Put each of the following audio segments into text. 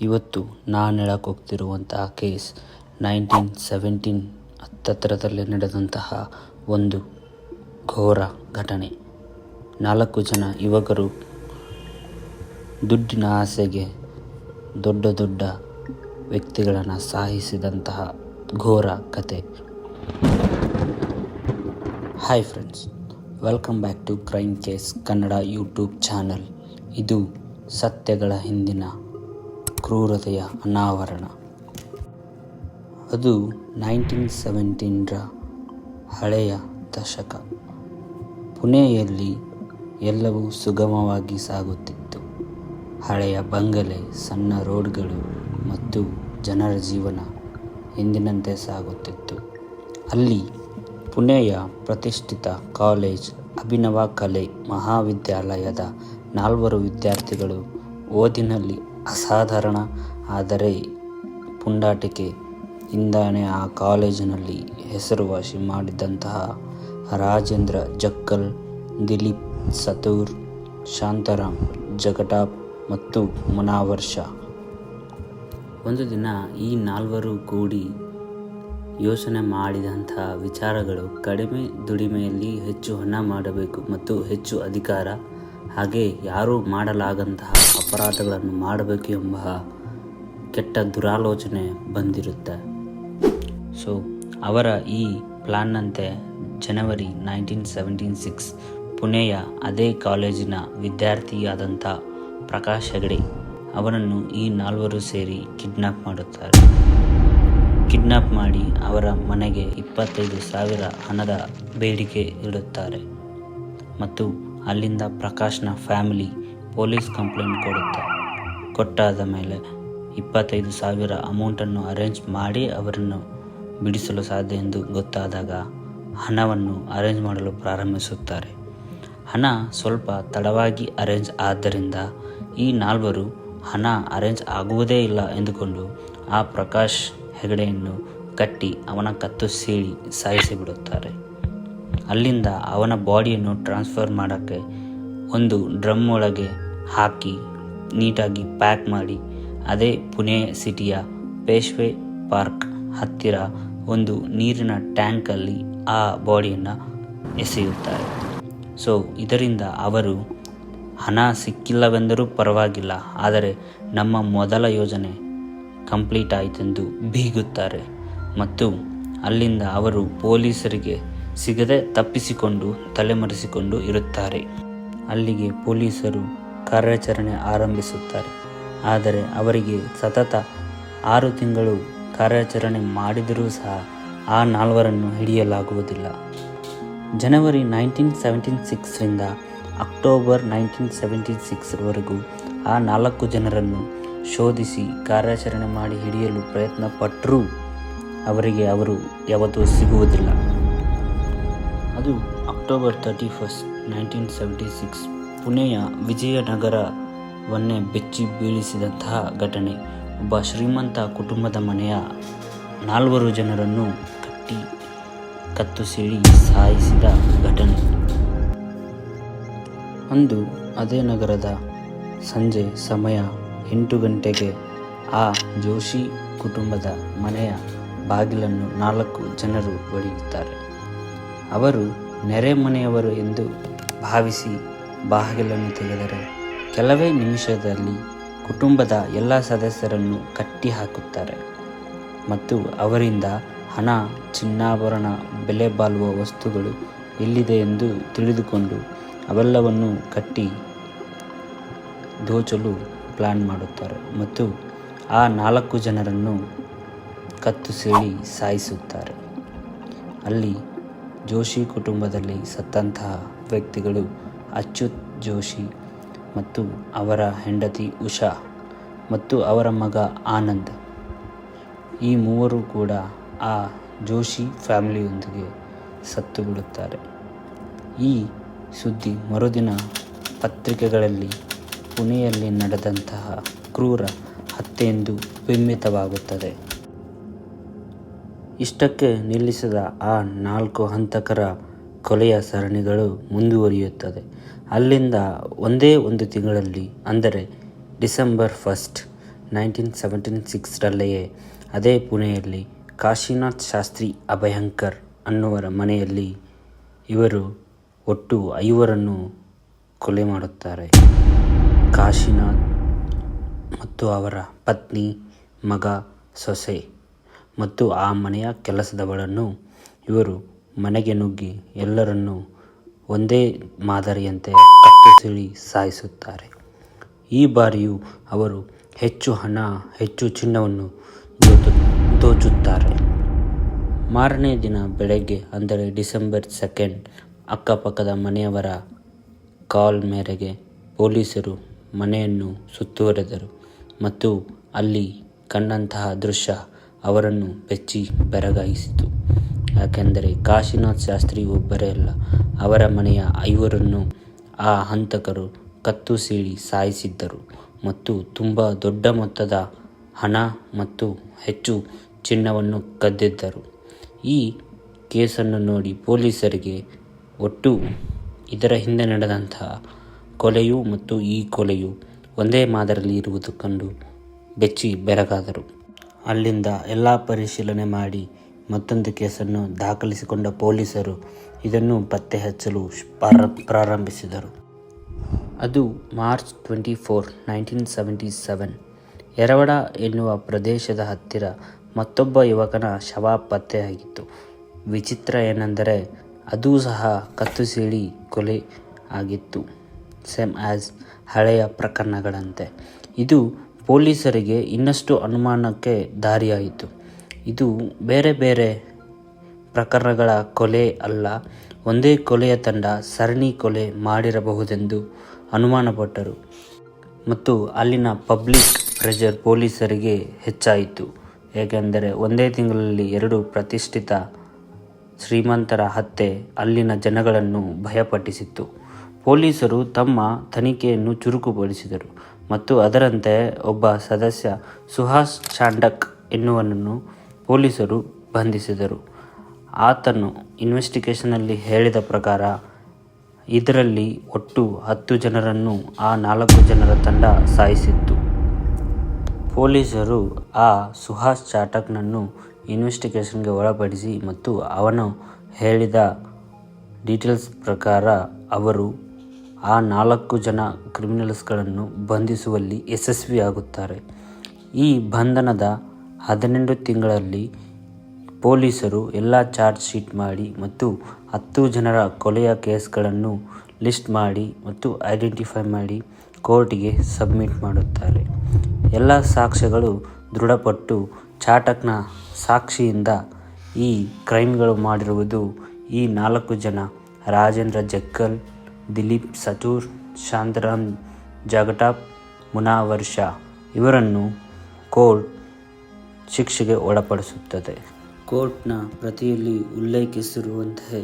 ಇವತ್ತು ನಾನು ಹೇಳಕ್ಕೆ ಹೋಗ್ತಿರುವಂತಹ ಕೇಸ್ 1917 ಹತ್ತತ್ರದಲ್ಲಿ ನಡೆದಂತಹ ಒಂದು ಘೋರ ಘಟನೆ. 4 ಜನ ಯುವಕರು ದುಡ್ಡಿನ ಆಸೆಗೆ ದೊಡ್ಡ ವ್ಯಕ್ತಿಗಳನ್ನು ಸಾಯಿಸಿದಂತಹ ಘೋರ ಕತೆ. Hi friends, welcome back to crime case Kannada YouTube channel. ಇದು ಸತ್ಯಗಳ ಹಿಂದಿನ ಕ್ರೂರತೆಯ ಅನಾವರಣ. ಅದು 1917ರ ಹಳೆಯ ದಶಕ. ಪುಣೆಯಲ್ಲಿ ಎಲ್ಲವೂ ಸುಗಮವಾಗಿ ಸಾಗುತ್ತಿತ್ತು. ಹಳೆಯ ಬಂಗಲೆ, ಸಣ್ಣ ರೋಡ್ಗಳು ಮತ್ತು ಜನರ ಜೀವನ ಎಂದಿನಂತೆ ಸಾಗುತ್ತಿತ್ತು. ಅಲ್ಲಿ ಪುಣೆಯ ಪ್ರತಿಷ್ಠಿತ ಕಾಲೇಜ್ ಅಭಿನವ ಕಲೆ ಮಹಾವಿದ್ಯಾಲಯದ 4 ವಿದ್ಯಾರ್ಥಿಗಳು ಓದಿನಲ್ಲಿ ಅಸಾಧಾರಣ, ಆದರೆ ಪುಂಡಾಟಿಕೆಯಿಂದನೇ ಆ ಕಾಲೇಜಿನಲ್ಲಿ ಹೆಸರುವಾಸಿ ಮಾಡಿದಂತಹ ರಾಜೇಂದ್ರ ಜಕ್ಕಲ್, ದಿಲೀಪ್ ಸತೂರ್, ಶಾಂತಾರಾಮ್ ಜಗಟಾಪ್ ಮತ್ತು ಮುನಾವರ್ ಶಾ. ಒಂದು ದಿನ ಈ 4 ಕೂಡಿ ಯೋಚನೆ ಮಾಡಿದಂತಹ ವಿಚಾರಗಳು ಕಡಿಮೆ ದುಡಿಮೆಯಲ್ಲಿ ಹೆಚ್ಚು ಹಣ ಮಾಡಬೇಕು ಮತ್ತು ಹೆಚ್ಚು ಅಧಿಕಾರ, ಹಾಗೆ ಯಾರೂ ಮಾಡಲಾಗಂತಹ ಅಪರಾಧಗಳನ್ನು ಮಾಡಬೇಕು ಎಂಬ ಕೆಟ್ಟ ದುರಾಲೋಚನೆ ಬಂದಿರುತ್ತೆ. ಸೊ ಅವರ ಈ ಪ್ಲಾನ್ನಂತೆ ಜನವರಿ 1976 ಪುಣೆಯ ಅದೇ ಕಾಲೇಜಿನ ವಿದ್ಯಾರ್ಥಿಯಾದಂಥ ಪ್ರಕಾಶ್ ಹೆಗಡೆ ಅವನನ್ನು ಈ 4 ಸೇರಿ ಕಿಡ್ನಾಪ್ ಮಾಡುತ್ತಾರೆ. ಕಿಡ್ನಾಪ್ ಮಾಡಿ ಅವರ ಮನೆಗೆ 25,000 ಹಣದ ಬೇಡಿಕೆ ಇಡುತ್ತಾರೆ ಮತ್ತು ಅಲ್ಲಿಂದ ಪ್ರಕಾಶ್ನ ಫ್ಯಾಮಿಲಿ ಪೊಲೀಸ್ ಕಂಪ್ಲೇಂಟ್ ಕೊಟ್ಟಾದ ಮೇಲೆ 25,000 ಅಮೌಂಟನ್ನು ಅರೇಂಜ್ ಮಾಡಿ ಅವರನ್ನು ಬಿಡಿಸಲು ಸಾಧ್ಯ ಎಂದು ಗೊತ್ತಾದಾಗ ಹಣವನ್ನು ಅರೇಂಜ್ ಮಾಡಲು ಪ್ರಾರಂಭಿಸುತ್ತಾರೆ. ಹಣ ಸ್ವಲ್ಪ ತಡವಾಗಿ ಅರೇಂಜ್ ಆದ್ದರಿಂದ ಈ 4 ಹಣ ಅರೇಂಜ್ ಆಗುವುದೇ ಇಲ್ಲ ಎಂದುಕೊಂಡು ಆ ಪ್ರಕಾಶ್ ಹೆಗಡೆಯನ್ನು ಕಟ್ಟಿ ಅವನ ಕತ್ತು ಸೀಳಿ ಸಾಯಿಸಿಬಿಡುತ್ತಾರೆ. ಅಲ್ಲಿಂದ ಅವನ ಬಾಡಿಯನ್ನು ಟ್ರಾನ್ಸ್ಫರ್ ಮಾಡೋಕ್ಕೆ ಒಂದು ಡ್ರಮ್ ಒಳಗೆ ಹಾಕಿ ನೀಟಾಗಿ ಪ್ಯಾಕ್ ಮಾಡಿ ಅದೇ ಪುಣೆ ಸಿಟಿಯ ಪೇಶ್ವೆ ಪಾರ್ಕ್ ಹತ್ತಿರ ಒಂದು ನೀರಿನ ಟ್ಯಾಂಕಲ್ಲಿ ಆ ಬಾಡಿಯನ್ನು ಎಸೆಯುತ್ತಾರೆ. ಸೊ ಇದರಿಂದ ಅವರು ಹಣ ಸಿಕ್ಕಿಲ್ಲವೆಂದರೂ ಪರವಾಗಿಲ್ಲ, ಆದರೆ ನಮ್ಮ ಮೊದಲ ಯೋಜನೆ ಕಂಪ್ಲೀಟ್ ಆಯಿತೆಂದು ಬೀಗುತ್ತಾರೆ ಮತ್ತು ಅಲ್ಲಿಂದ ಅವರು ಪೊಲೀಸರಿಗೆ ಸಿಗದೆ ತಪ್ಪಿಸಿಕೊಂಡು ತಲೆಮರೆಸಿಕೊಂಡು ಇರುತ್ತಾರೆ. ಅಲ್ಲಿಗೆ ಪೊಲೀಸರು ಕಾರ್ಯಾಚರಣೆ ಆರಂಭಿಸುತ್ತಾರೆ. ಆದರೆ ಅವರಿಗೆ ಸತತ 6 ತಿಂಗಳು ಕಾರ್ಯಾಚರಣೆ ಮಾಡಿದರೂ ಸಹ ಆ 4 ಹಿಡಿಯಲಾಗುವುದಿಲ್ಲ. ಜನವರಿ 1976ರಿಂದ ಅಕ್ಟೋಬರ್ 1976ರವರೆಗೂ ಆ 4 ಜನರನ್ನು ಶೋಧಿಸಿ ಕಾರ್ಯಾಚರಣೆ ಮಾಡಿ ಹಿಡಿಯಲು ಪ್ರಯತ್ನ ಪಟ್ಟರೂ ಅವರಿಗೆ ಅವರು ಯಾವತ್ತೂ ಸಿಗುವುದಿಲ್ಲ. ಅದು ಅಕ್ಟೋಬರ್ 31, 1976 ಪುಣೆಯ ವಿಜಯನಗರವನ್ನೇ ಬೆಚ್ಚಿ ಬೀಳಿಸಿದಂತಹ ಘಟನೆ. ಒಬ್ಬ ಶ್ರೀಮಂತ ಕುಟುಂಬದ ಮನೆಯ 4 ಜನರನ್ನು ಕಟ್ಟಿ ಕತ್ತು ಸೀಳಿ ಸಾಯಿಸಿದ ಘಟನೆ. ಅಂದು ಅದೇ ನಗರದ ಸಂಜೆ ಸಮಯ 8 ಗಂಟೆಗೆ ಆ ಜೋಶಿ ಕುಟುಂಬದ ಮನೆಯ ಬಾಗಿಲನ್ನು 4 ಜನರು ಬಡಿಯುತ್ತಾರೆ. ಅವರು ನೆರೆಮನೆಯವರು ಎಂದು ಭಾವಿಸಿ ಬಾಗಿಲನ್ನು ತೆಗೆದರೆ ಕೆಲವೇ ನಿಮಿಷದಲ್ಲಿ ಕುಟುಂಬದ ಎಲ್ಲ ಸದಸ್ಯರನ್ನು ಕಟ್ಟಿ ಹಾಕುತ್ತಾರೆ ಮತ್ತು ಅವರಿಂದ ಹಣ, ಚಿನ್ನಾಭರಣ, ಬೆಲೆ ಬಾಳುವ ವಸ್ತುಗಳು ಎಲ್ಲಿದೆ ಎಂದು ತಿಳಿದುಕೊಂಡು ಅವೆಲ್ಲವನ್ನು ಕಟ್ಟಿ ದೋಚಲು ಪ್ಲಾನ್ ಮಾಡುತ್ತಾರೆ ಮತ್ತು ಆ 4 ಜನರನ್ನು ಕತ್ತು ಸೀಳಿ ಸಾಯಿಸುತ್ತಾರೆ. ಅಲ್ಲಿ ಜೋಶಿ ಕುಟುಂಬದಲ್ಲಿ ಸತ್ತಂತಹ ವ್ಯಕ್ತಿಗಳು ಅಚ್ಯುತ್ ಜೋಶಿ ಮತ್ತು ಅವರ ಹೆಂಡತಿ ಉಷಾ ಮತ್ತು ಅವರ ಮಗ ಆನಂದ್. ಈ 3 ಕೂಡ ಆ ಜೋಶಿ ಫ್ಯಾಮಿಲಿಯೊಂದಿಗೆ ಸತ್ತು ಬಿಡುತ್ತಾರೆ. ಈ ಸುದ್ದಿ ಮರುದಿನ ಪತ್ರಿಕೆಗಳಲ್ಲಿ ಪುಣೆಯಲ್ಲಿ ನಡೆದಂತಹ ಕ್ರೂರ ಹತ್ಯೆಯೆಂದು ಬಿಂಬಿತವಾಗುತ್ತದೆ. ಇಷ್ಟಕ್ಕೆ ನಿಲ್ಲಿಸದ ಆ 4 ಹಂತಕರ ಕೊಲೆಯ ಸರಣಿಗಳು ಮುಂದುವರಿಯುತ್ತದೆ. ಅಲ್ಲಿಂದ ಒಂದೇ ಒಂದು ತಿಂಗಳಲ್ಲಿ, ಅಂದರೆ ಡಿಸೆಂಬರ್ 1, 1976ರಲ್ಲಿಯೇ ಅದೇ ಪುಣೆಯಲ್ಲಿ ಕಾಶಿನಾಥ್ ಶಾಸ್ತ್ರಿ ಅಭಯಂಕರ್ ಅನ್ನುವರ ಮನೆಯಲ್ಲಿ ಇವರು ಒಟ್ಟು 5 ಕೊಲೆ ಮಾಡುತ್ತಾರೆ. ಕಾಶಿನಾಥ್ ಮತ್ತು ಅವರ ಪತ್ನಿ, ಮಗ, ಸೊಸೆ ಮತ್ತು ಆ ಮನೆಯ ಕೆಲಸದವಳನ್ನು ಇವರು ಮನೆಗೆ ನುಗ್ಗಿ ಎಲ್ಲರನ್ನೂ ಒಂದೇ ಮಾದರಿಯಂತೆ ಕತ್ತು ಸೀಳಿ ಸಾಯಿಸುತ್ತಾರೆ. ಈ ಬಾರಿಯೂ ಅವರು ಹೆಚ್ಚು ಹಣ, ಹೆಚ್ಚು ಚಿನ್ನವನ್ನು ದೋಚುತ್ತಾರೆ. ಮಾರನೇ ದಿನ ಬೆಳಗ್ಗೆ ಅಂದರೆ ಡಿಸೆಂಬರ್ 2 ಅಕ್ಕಪಕ್ಕದ ಮನೆಯವರ ಕಾಲ್ ಮೇರೆಗೆ ಪೊಲೀಸರು ಮನೆಯನ್ನು ಸುತ್ತುವರೆದರು ಮತ್ತು ಅಲ್ಲಿ ಕಂಡಂತಹ ದೃಶ್ಯ ಅವರನ್ನು ಬೆಚ್ಚಿ ಬೆರಗಾಯಿಸಿತು. ಯಾಕೆಂದರೆ ಕಾಶಿನಾಥ್ ಶಾಸ್ತ್ರಿ ಒಬ್ಬರೇ ಅಲ್ಲ, ಅವರ ಮನೆಯ 5 ಆ ಹಂತಕರು ಕತ್ತು ಸೀಳಿ ಸಾಯಿಸಿದ್ದರು ಮತ್ತು ತುಂಬ ದೊಡ್ಡ ಮೊತ್ತದ ಹಣ ಮತ್ತು ಹೆಚ್ಚು ಚಿನ್ನವನ್ನು ಕದ್ದಿದ್ದರು. ಈ ಕೇಸನ್ನು ನೋಡಿ ಪೊಲೀಸರಿಗೆ ಒಟ್ಟು ಇದರ ಹಿಂದೆ ನಡೆದಂತಹ ಕೊಲೆಯು ಮತ್ತು ಈ ಕೊಲೆಯು ಒಂದೇ ಮಾದರಿಯಲ್ಲಿ ಇರುವುದು ಕಂಡು ಬೆಚ್ಚಿ ಬೆರಗಾದರು. ಅಲ್ಲಿಂದ ಎಲ್ಲ ಪರಿಶೀಲನೆ ಮಾಡಿ ಮತ್ತೊಂದು ಕೇಸನ್ನು ದಾಖಲಿಸಿಕೊಂಡ ಪೊಲೀಸರು ಇದನ್ನು ಪತ್ತೆ ಹಚ್ಚಲು ಪ್ರಾರಂಭಿಸಿದರು. ಅದು ಮಾರ್ಚ್ 24, 1977 ಎರವಡ ಎನ್ನುವ ಪ್ರದೇಶದ ಹತ್ತಿರ ಮತ್ತೊಬ್ಬ ಯುವಕನ ಶವ ಪತ್ತೆಯಾಗಿತ್ತು. ವಿಚಿತ್ರ ಏನೆಂದರೆ ಅದೂ ಸಹ ಕತ್ತು ಸೀಳಿ ಕೊಲೆ ಆಗಿತ್ತು, ಸೇಮ್ ಆಸ್ ಹಳೆಯ ಪ್ರಕರಣಗಳಂತೆ. ಇದು ಪೊಲೀಸರಿಗೆ ಇನ್ನಷ್ಟು ಅನುಮಾನಕ್ಕೆ ದಾರಿಯಾಯಿತು. ಇದು ಬೇರೆ ಬೇರೆ ಪ್ರಕರಣಗಳ ಕೊಲೆ ಅಲ್ಲ, ಒಂದೇ ಕೊಲೆಯ ತಂಡ ಸರಣಿ ಕೊಲೆ ಮಾಡಿರಬಹುದೆಂದು ಅನುಮಾನಪಟ್ಟರು ಮತ್ತು ಅಲ್ಲಿನ ಪಬ್ಲಿಕ್ ಪ್ರೆಷರ್ ಪೊಲೀಸರಿಗೆ ಹೆಚ್ಚಾಯಿತು. ಏಕೆಂದರೆ ಒಂದೇ ತಿಂಗಳಲ್ಲಿ 2 ಪ್ರತಿಷ್ಠಿತ ಶ್ರೀಮಂತರ ಹತ್ಯೆ ಅಲ್ಲಿನ ಜನಗಳನ್ನು ಭಯಪಡಿಸಿತ್ತು. ಪೊಲೀಸರು ತಮ್ಮ ತನಿಖೆಯನ್ನು ಚುರುಕುಗೊಳಿಸಿದರು ಮತ್ತು ಅದರಂತೆ ಒಬ್ಬ ಸದಸ್ಯ ಸುಹಾಸ್ ಚಾಂಡಕ್ ಎನ್ನುವನನ್ನು ಪೊಲೀಸರು ಬಂಧಿಸಿದರು. ಆತನು ಇನ್ವೆಸ್ಟಿಗೇಷನ್ನಲ್ಲಿ ಹೇಳಿದ ಪ್ರಕಾರ ಇದರಲ್ಲಿ ಒಟ್ಟು 10 ಜನರನ್ನು ಆ 4 ಜನರ ತಂಡ ಸಾಯಿಸಿತ್ತು. ಪೊಲೀಸರು ಆ ಸುಹಾಸ್ ಚಾಟಕ್ನನ್ನು ಇನ್ವೆಸ್ಟಿಗೇಷನ್ಗೆ ಒಳಪಡಿಸಿ ಮತ್ತು ಅವನು ಹೇಳಿದ ಡೀಟೇಲ್ಸ್ ಪ್ರಕಾರ ಅವರು ಆ 4 ಜನ ಕ್ರಿಮಿನಲ್ಸ್ಗಳನ್ನು ಬಂಧಿಸುವಲ್ಲಿ ಯಶಸ್ವಿಯಾಗುತ್ತಾರೆ. ಈ ಬಂಧನದ 12 ತಿಂಗಳಲ್ಲಿ ಪೊಲೀಸರು ಎಲ್ಲ ಚಾರ್ಜ್ ಶೀಟ್ ಮಾಡಿ ಮತ್ತು 10 ಜನರ ಕೊಲೆಯ ಕೇಸ್ಗಳನ್ನು ಲಿಸ್ಟ್ ಮಾಡಿ ಮತ್ತು ಐಡೆಂಟಿಫೈ ಮಾಡಿ ಕೋರ್ಟಿಗೆ ಸಬ್ಮಿಟ್ ಮಾಡುತ್ತಾರೆ. ಎಲ್ಲ ಸಾಕ್ಷ್ಯಗಳು ದೃಢಪಟ್ಟು ಚಾಟಕ್ನ ಸಾಕ್ಷಿಯಿಂದ ಈ ಕ್ರೈಮ್ಗಳು ಮಾಡಿರುವುದು ಈ 4 ಜನ ರಾಜೇಂದ್ರ ಜಗ್ಗಲ್, ದಿಲೀಪ್ ಸತೂರ್, ಶಾಂತರಾಮ್ ಜಗಟಾಪ್, ಮುನಾವರ್ ಶಾ ಇವರನ್ನು ಕೋರ್ಟ್ ಶಿಕ್ಷೆಗೆ ಒಳಪಡಿಸುತ್ತದೆ. ಕೋರ್ಟ್ನ ಪ್ರತಿಯಲ್ಲಿ ಉಲ್ಲೇಖಿಸಿರುವಂತೆ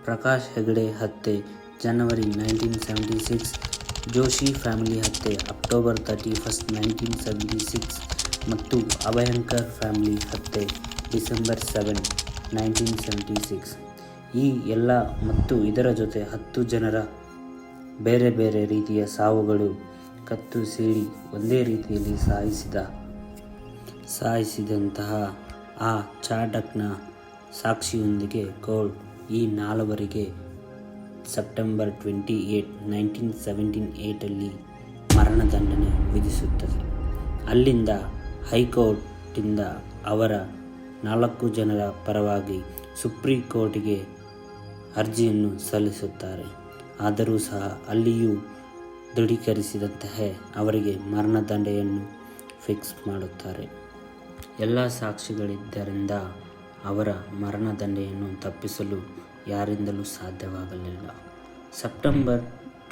ಪ್ರಕಾಶ್ ಹೆಗಡೆ ಹತ್ಯೆ ಜನವರಿ 1976, ಜೋಶಿ ಫ್ಯಾಮಿಲಿ ಹತ್ಯೆ ಅಕ್ಟೋಬರ್ 31, 1976 ಮತ್ತು ಅಭಯಂಕರ್ ಫ್ಯಾಮಿಲಿ ಹತ್ಯೆ ಡಿಸೆಂಬರ್ 7, 1976. ಈ ಎಲ್ಲ ಮತ್ತು ಇದರ ಜೊತೆ 10 ಜನರ ಬೇರೆ ಬೇರೆ ರೀತಿಯ ಸಾವುಗಳು ಕತ್ತು ಸೀಳಿ ಒಂದೇ ರೀತಿಯಲ್ಲಿ ಸಾಯಿಸಿದಂತಹ ಆ ಚಾಟಕ್ನ ಸಾಕ್ಷಿಯೊಂದಿಗೆ ಕೋರ್ಟ್ ಈ 4 ಸೆಪ್ಟೆಂಬರ್ 28, 1978 ಮರಣದಂಡನೆ ವಿಧಿಸುತ್ತದೆ. ಅಲ್ಲಿಂದ ಹೈಕೋರ್ಟಿಂದ ಅವರ 4 ಜನರ ಪರವಾಗಿ ಸುಪ್ರೀಂ ಕೋರ್ಟಿಗೆ ಅರ್ಜಿಯನ್ನು ಸಲ್ಲಿಸುತ್ತಾರೆ. ಆದರೂ ಸಹ ಅಲ್ಲಿಯೂ ದೃಢೀಕರಿಸಿದಂತೆಯೇ ಅವರಿಗೆ ಮರಣದಂಡನೆಯನ್ನು ಫಿಕ್ಸ್ ಮಾಡುತ್ತಾರೆ. ಎಲ್ಲ ಸಾಕ್ಷಿಗಳಿದ್ದರಿಂದ ಅವರ ಮರಣದಂಡನೆಯನ್ನು ತಪ್ಪಿಸಲು ಯಾರಿಂದಲೂ ಸಾಧ್ಯವಾಗಲಿಲ್ಲ. ಸೆಪ್ಟೆಂಬರ್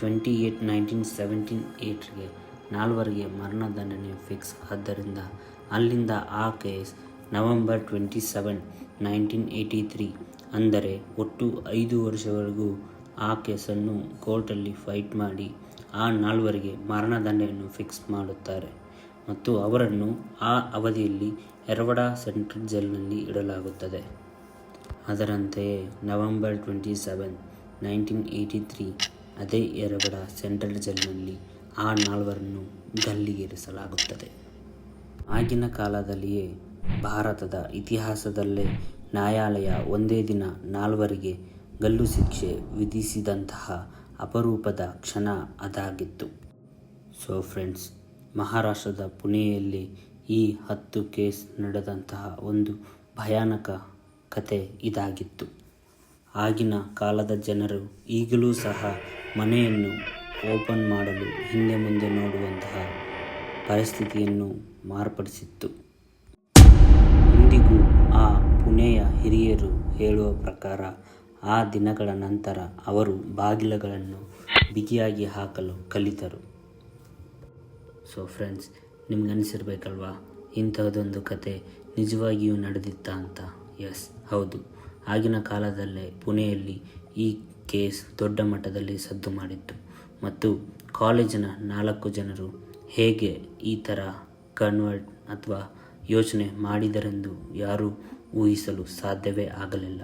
28, 1978 4 ಮರಣದಂಡನೆ ಫಿಕ್ಸ್ ಆದ್ದರಿಂದ ಅಲ್ಲಿಂದ ಆ ಕೇಸ್ ನವೆಂಬರ್ 27, 1983 ಅಂದರೆ ಒಟ್ಟು 5 ವರ್ಷವರೆಗೂ ಆ ಕೇಸನ್ನು ಕೋರ್ಟಲ್ಲಿ ಫೈಟ್ ಮಾಡಿ ಆ 4 ಮರಣದಂಡನೆಯನ್ನು ಫಿಕ್ಸ್ ಮಾಡುತ್ತಾರೆ ಮತ್ತು ಅವರನ್ನು ಆ ಅವಧಿಯಲ್ಲಿ ಎರವಡ ಸೆಂಟ್ರಲ್ ಜೈಲಿನಲ್ಲಿ ಇಡಲಾಗುತ್ತದೆ. ಅದರಂತೆಯೇ ನವೆಂಬರ್ 27, 1983 ಅದೇ ಎರವಡ ಸೆಂಟ್ರಲ್ ಜೈಲಿನಲ್ಲಿ ಆ 4 ಗಲ್ಲಿಗೇರಿಸಲಾಗುತ್ತದೆ. ಆಗಿನ ಕಾಲದಲ್ಲಿಯೇ ಭಾರತದ ಇತಿಹಾಸದಲ್ಲೇ ನ್ಯಾಯಾಲಯ ಒಂದೇ ದಿನ 4 ಗಲ್ಲು ಶಿಕ್ಷೆ ವಿಧಿಸಿದಂತಹ ಅಪರೂಪದ ಕ್ಷಣ ಅದಾಗಿತ್ತು. ಸೊ ಫ್ರೆಂಡ್ಸ್, ಮಹಾರಾಷ್ಟ್ರದ ಪುಣೆಯಲ್ಲಿ ಈ 10 ಕೇಸ್ ನಡೆದಂತಹ ಒಂದು ಭಯಾನಕ ಕತೆ ಇದಾಗಿತ್ತು. ಆಗಿನ ಕಾಲದ ಜನರು ಈಗಲೂ ಸಹ ಮನೆಯನ್ನು ಓಪನ್ ಮಾಡಲು ಹಿಂದೆ ಮುಂದೆ ನೋಡುವಂತಹ ಪರಿಸ್ಥಿತಿಯನ್ನು ಮಾರ್ಪಡಿಸಿತ್ತು. ಇಂದಿಗೂ ಆ ಪುಣೆಯ ಹಿರಿಯರು ಹೇಳುವ ಪ್ರಕಾರ ಆ ದಿನಗಳ ನಂತರ ಅವರು ಬಾಗಿಲುಗಳನ್ನು ಬಿಗಿಯಾಗಿ ಹಾಕಲು ಕಲಿತರು. ಸೊ ಫ್ರೆಂಡ್ಸ್, ನಿಮ್ಗನ್ನಿಸಿರ್ಬೇಕಲ್ವಾ ಇಂಥದ್ದೊಂದು ಕತೆ ನಿಜವಾಗಿಯೂ ನಡೆದಿತ್ತಾ ಅಂತ. ಎಸ್, ಹೌದು. ಆಗಿನ ಕಾಲದಲ್ಲೇ ಪುಣೆಯಲ್ಲಿ ಈ ಕೇಸ್ ದೊಡ್ಡ ಮಟ್ಟದಲ್ಲಿ ಸದ್ದು ಮಾಡಿತ್ತು ಮತ್ತು ಕಾಲೇಜಿನ 4 ಜನರು ಹೇಗೆ ಈ ಥರ ಕನ್ವರ್ಟ್ ಅಥವಾ ಯೋಚನೆ ಮಾಡಿದರೆಂದು ಯಾರೂ ಊಹಿಸಲು ಸಾಧ್ಯವೇ ಆಗಲಿಲ್ಲ.